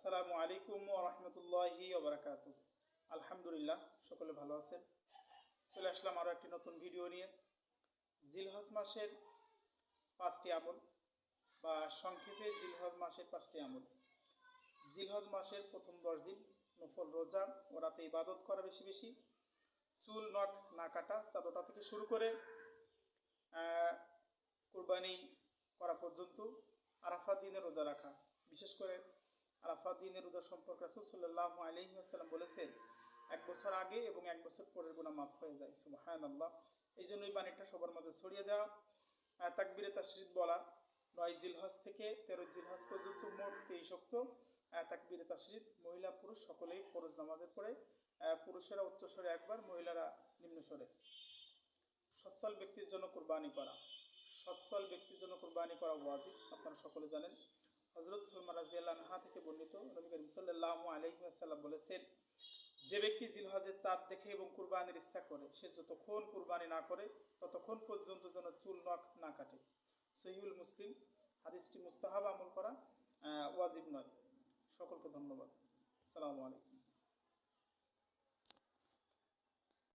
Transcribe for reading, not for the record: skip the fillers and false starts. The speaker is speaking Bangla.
আসসালামু আলাইকুম ওয়া রাহমাতুল্লাহি ওয়া বারাকাতুহু। আলহামদুলিল্লাহ, সকলে ভালো আছেন। চলে আসলাম আরও একটি নতুন ভিডিও নিয়ে। জিলহজ মাসের 5টি আমল, বা সংক্ষেপে জিলহজ মাসের 5টি আমল। জিলহজ মাসের প্রথম 10 দিন নফল রোজা ও রাতে ইবাদত করা বেশি বেশি, চুল নখ না কাটা, চাঁদোটা থেকে শুরু করে কুরবানি করা পর্যন্ত, আরাফাত দিনে রোজা রাখা। বিশেষ করে আরাফাত দিনের রোজা সম্পর্কে রাসূল সাল্লাল্লাহু আলাইহি ওয়াসাল্লাম বলেছেন, 1 বছর আগে এবং 1 বছর পরের গুনাহ মাফ হয়ে যায়। সুবহানাল্লাহ। এই জন্য এই বাণীটা সবার মাঝে ছড়িয়ে দেওয়া। তাকবীরে তাশরিক বলা 9 জিলহজ থেকে 13 জিলহজ পর্যন্ত মোট 23 ওয়াক্ত তাকবীরে তাশরিক, মহিলা পুরুষ সকলেই ফরজ নামাজের পরে, পুরুষেরা উচ্চস্বরে একবার, মহিলারা নিম্নস্বরে। সচ্ছল ব্যক্তির জন্য কুরবানি করা। সচ্ছল ব্যক্তির জন্য কুরবানি করা ওয়াজিব, আপনারা সকলে জানেন। হযরত সালমা রাদিয়াল্লাহু আনহা থেকে বর্ণিত, নবী করিম সাল্লাল্লাহু আলাইহি ওয়াসাল্লাম বলেছেন, যে ব্যক্তি জিলহজের চাঁদ দেখে এবং কুরবানির ইচ্ছা করে, সে যতক্ষণ কুরবানি না করে ততক্ষণ পর্যন্ত যেন চুল নখ না কাটে। সহিহুল মুসলিম। হাদিসটি মুস্তাহাব আমল করা, ওয়াজিব নয়। সকলকে ধন্যবাদ। আসসালামু আলাইকুম।